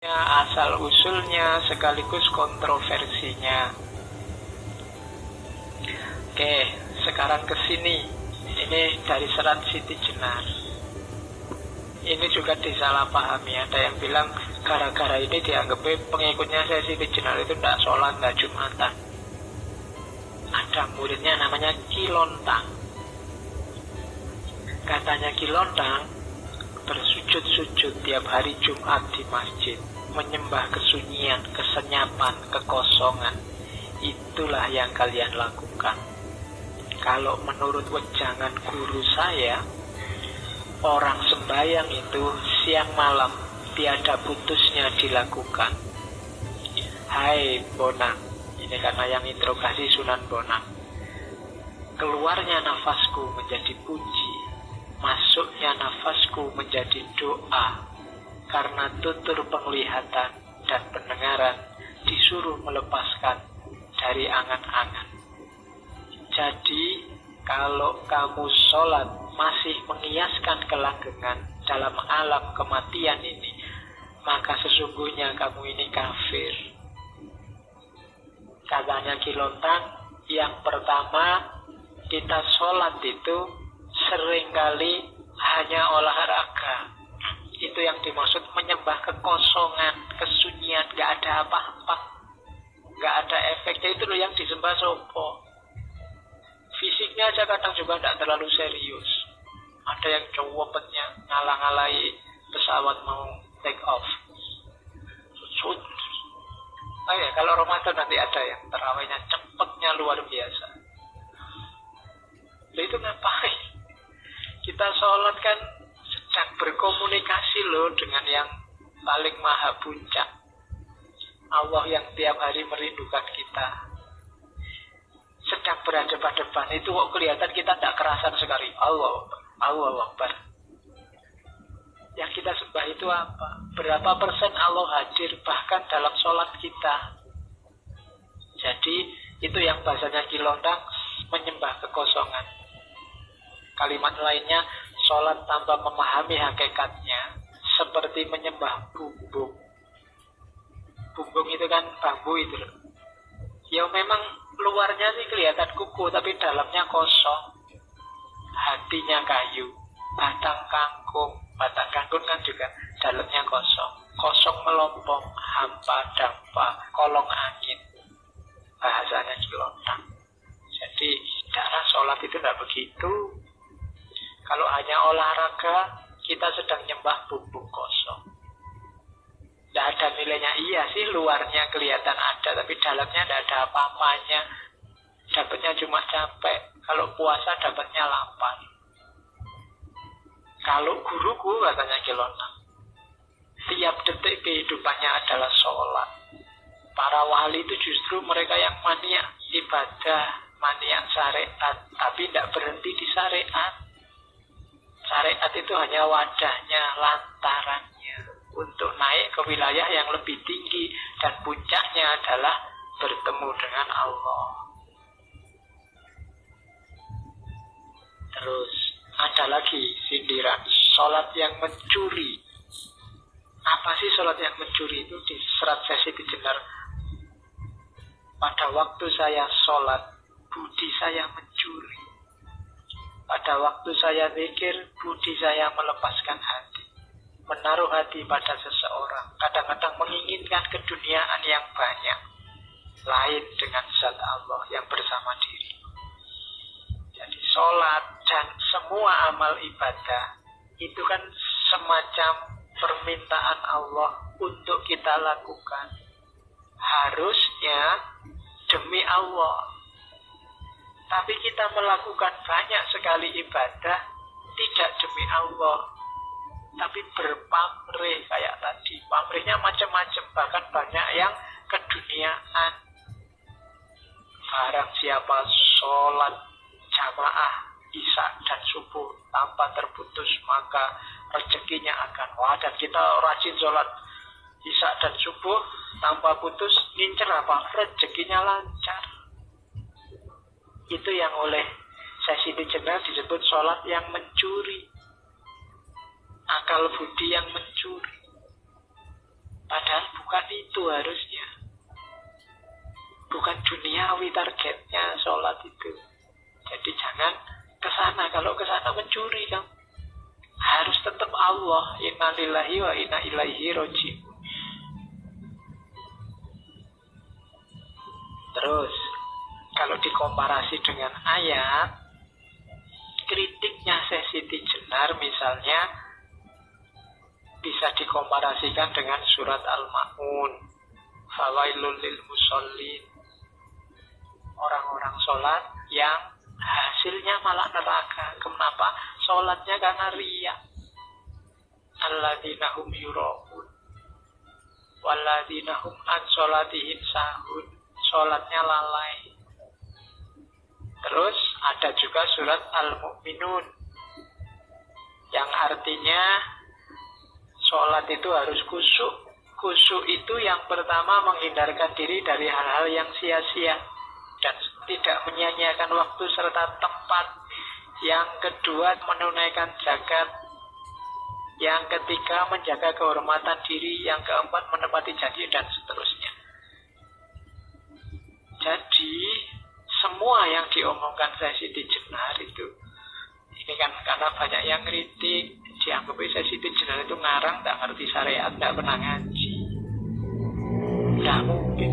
asal-usulnya sekaligus kontroversinya. Oke, sekarang ke sini. Ini dari serat Siti Jenar. Ini juga disalahpahami. Ada yang bilang gara-gara ini dianggap pengikutnya saya Siti Jenar itu tidak sholat, tidak Jumatan. Ada muridnya namanya Kilontang. Katanya Kilontang bersujud-sujud tiap hari Jumat di masjid, menyembah kesunyian, kesenyapan, kekosongan. Itulah yang kalian lakukan. Kalau menurut wejangan guru saya, orang sembahyang itu siang malam tiada putusnya dilakukan. Hai Bonang, ini karena yang interogasi Sunan Bonang. Keluarnya nafasku menjadi puji, masuknya nafasku menjadi doa, karena tutur penglihatan dan pendengaran disuruh melepaskan dari angan-angan. Jadi, kalau kamu sholat masih mengiaskan kelanggengan dalam alam kematian ini, maka sesungguhnya kamu ini kafir. Katanya Kilontang, yang pertama, kita sholat itu seringkali hanya olahraga. Itu yang dimaksud menyembah kekosongan, kesunyian, gak ada apa-apa, gak ada efeknya. Itu loh yang disembah sopo. Fisiknya aja kadang juga tidak terlalu serius. Ada yang cowopetnya ngalah-ngalahi pesawat mau take off. Oh ya, kalau Ramadan nanti ada yang terawihnya cepetnya luar biasa. Lalu itu ngapain? Kita sholat kan sedang berkomunikasi loh dengan yang paling maha puncak, Allah yang tiap hari merindukan kita. Sedang berhadapan-hadapan itu kok kelihatan kita tidak kerasan sekali. Allah Akbar. Yang kita sembah itu apa? Berapa persen Allah hadir bahkan dalam sholat kita? Jadi itu yang bahasanya Kilontang, menyembah kekosongan. Kalimat lainnya, sholat tanpa memahami hakikatnya seperti menyembah bumbung. Bumbung itu kan bambu itu loh. Ya memang luarnya sih kelihatan kuku, tapi dalamnya kosong. Hatinya kayu, batang kangkung kan juga dalamnya kosong. Kosong melompong, hampa dampa, kolong angin. Bahasanya Kilontang. Jadi cara sholat itu tidak begitu. Kalau hanya olahraga, kita sedang nyembah bumbung kosong. Tidak ada nilainya. Iya sih, luarnya kelihatan ada, tapi dalamnya tidak ada apa-apanya. Dapatnya cuma capek. Kalau puasa dapatnya lapar. Kalau guruku, katanya Kilontang, tiap detik kehidupannya adalah sholat. Para wali itu justru mereka yang maniak ibadah, maniak syariat, tapi tidak berhenti di syariat. Syariat itu hanya wadahnya, lantarannya untuk naik ke wilayah yang lebih tinggi, dan puncaknya adalah bertemu dengan Allah. Terus ada lagi sindiran, sholat yang mencuri. Apa sih sholat yang mencuri itu? Di serat Siti Jenar, pada waktu saya sholat, budi saya mencuri. Pada waktu saya zikir, budi saya melepaskan hati, menaruh hati pada seseorang. Kadang-kadang menginginkan keduniaan yang banyak, lain dengan zat Allah yang bersama diri. Jadi sholat dan semua amal ibadah itu kan semacam permintaan Allah untuk kita lakukan. Harusnya demi Allah. Tapi kita melakukan banyak sekali ibadah tidak demi Allah, tapi berpamrih kayak tadi. Pamrihnya macam-macam, bahkan banyak yang keduniaan. Barang siapa sholat jamaah isya dan subuh tanpa terputus, maka rezekinya akan dan kita rajin sholat isya dan subuh tanpa putus, ngincer apa? Rezekinya lancar. Itu yang oleh Siti Jenar disebut sholat yang mencuri, akal budi yang mencuri. Padahal bukan itu harusnya. Bukan duniawi targetnya sholat itu. Jadi jangan kesana. Kalau kesana mencuri kan. Harus tetap Allah. Inna lillahi wa inna ilaihi roji'un. Terus kalau dikomparasi dengan ayat, kritiknya Syekh Siti Jenar misalnya bisa dikomparasikan dengan surat Al-Ma'un. Fawailul lil musallin. Orang-orang sholat yang hasilnya malah neraka. Kenapa? Sholatnya karena riya. Alladzina hum yura'un walladzina hum an sholatihim sahun. Sholatnya lalai. Terus ada juga surat Al-Mu'minun yang artinya sholat itu harus khusyuk. Khusyuk itu yang pertama menghindarkan diri dari hal-hal yang sia-sia dan tidak menyia-nyiakan waktu serta tempat. Yang kedua menunaikan zakat. Yang ketiga menjaga kehormatan diri. Yang keempat menepati janji dan seterusnya. Jadi semua yang diomongkan Syekh Siti Jenar itu, ini kan karena banyak yang kritik, dianggap Syekh Siti Jenar itu ngarang, tak ngerti syariat, tak pernah ngaji. Tidak mungkin.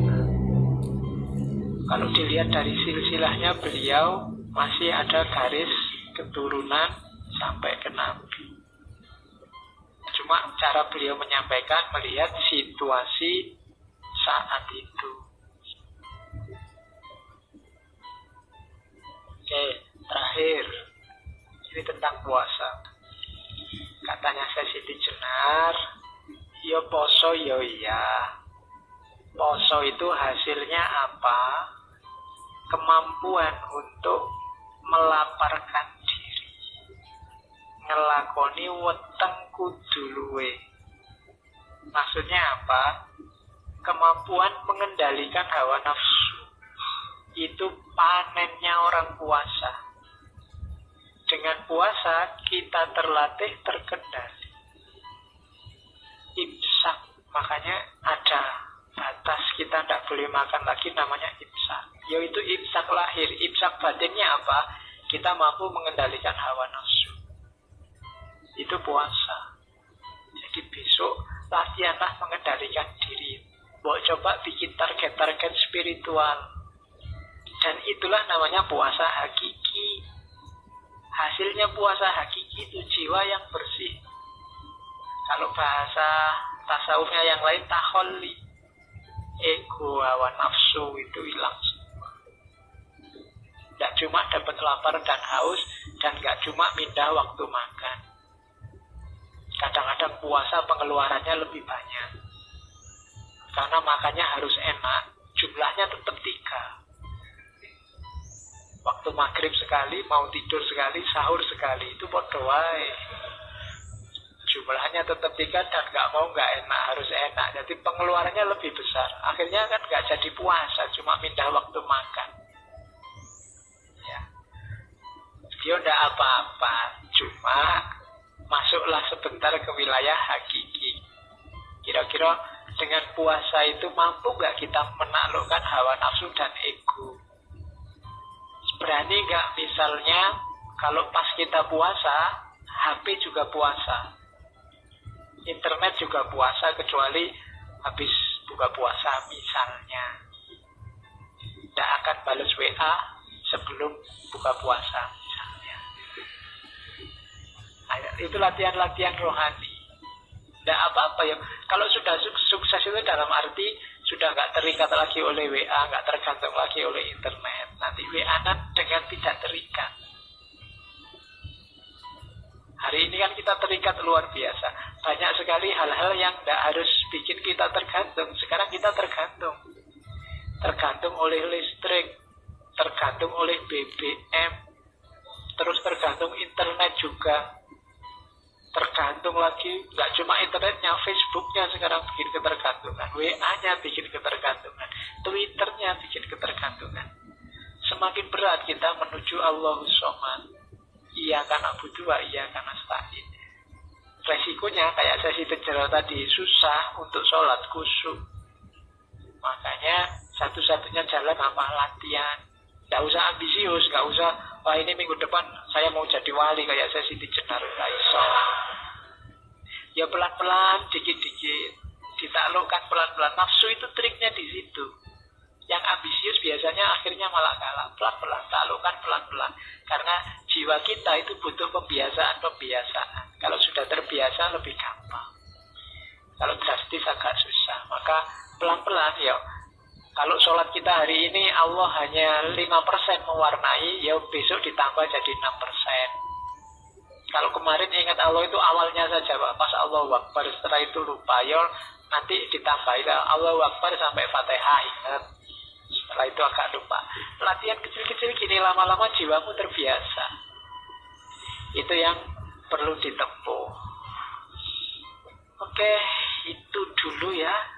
Kalau dilihat dari silsilahnya beliau masih ada garis keturunan sampai ke Nabi. Cuma cara beliau menyampaikan melihat situasi saat itu. Oke, terakhir ini tentang puasa. Katanya Syekh Siti Jenar, ya poso ya iya. Poso itu hasilnya apa? Kemampuan untuk melaparkan diri, ngelakoni weteng kudu luwe. Maksudnya apa? Kemampuan mengendalikan hawa nafsu. Itu panennya orang puasa. Dengan puasa kita terlatih terkendali. Imsak, makanya ada batas, kita tidak boleh makan lagi, namanya imsak. Yaitu imsak lahir. Imsak batinnya apa? Kita mampu mengendalikan hawa nafsu. Itu puasa. Jadi besok latihanlah mengendalikan diri. Mau coba bikin target-target spiritual. Dan itulah namanya puasa hakiki. Hasilnya puasa hakiki itu jiwa yang bersih. Kalau bahasa tasawufnya yang lain taholli. Ego, hawa nafsu itu hilang semua. Tidak cuma dapat lapar dan haus, dan gak cuma mindah waktu makan. Kadang-kadang puasa pengeluarannya lebih banyak. Karena makannya harus enak, jumlahnya tetap 3. Waktu maghrib sekali, mau tidur sekali, sahur sekali, itu podo wae. Jumlahnya tetap 3 dan nggak enak, harus enak. Jadi pengeluarannya lebih besar. Akhirnya kan nggak jadi puasa, cuma pindah waktu makan. Ya, dia udah apa-apa, cuma masuklah sebentar ke wilayah hakiki. Kira-kira dengan puasa itu mampu nggak kita menaklukkan hawa nafsu dan ego? Berani nggak misalnya kalau pas kita puasa, HP juga puasa, internet juga puasa, kecuali habis buka puasa misalnya. Tidak akan balas WA sebelum buka puasa misalnya. Nah, itu latihan-latihan rohani. Tidak apa-apa ya. Kalau sudah sukses itu dalam arti sudah nggak terikat lagi oleh WA, nggak tergantung lagi oleh internet. Nanti WA-an dengan tidak terikat. Hari ini kan kita terikat luar biasa. Banyak sekali hal-hal yang tidak harus bikin kita tergantung. Sekarang kita tergantung. Tergantung oleh listrik, tergantung oleh BBM, terus tergantung internet juga. Tergantung lagi, nggak cuma internetnya, Facebooknya sekarang bikin ketergantungan, WA-nya bikin ketergantungan, Twitternya bikin ketergantungan. Semakin berat kita menuju Allahus Shomad. Iya karena butuh, iya karena nasta'in. resikonya kayak sesi general tadi, susah untuk sholat khusyuk. Makanya satu-satunya jalan apa? Latihan. Nggak usah ambisius, nggak usah, wah ini minggu depan saya mau jadi wali kayak sesi general. Nggak iso. Ya pelan-pelan, dikit-dikit, ditaklukkan pelan-pelan. Nafsu itu triknya di situ. Yang ambisius biasanya akhirnya malah kalah. Pelan-pelan, taklukkan pelan-pelan. Karena jiwa kita itu butuh pembiasaan. Kalau sudah terbiasa lebih gampang. Kalau drastis agak susah. Maka pelan-pelan ya. Kalau sholat kita hari ini Allah hanya 5% mewarnai, ya besok ditambah jadi 6%. Kalau kemarin ingat Allah itu awalnya saja Pak, pas Allahu Akbar, setelah itu lupa, ya nanti ditambah Allahu Akbar sampai Fatihah, ingat. Setelah itu agak lupa. Latihan kecil-kecil gini, lama-lama jiwamu terbiasa. Itu yang perlu ditempuh. Oke, itu dulu ya.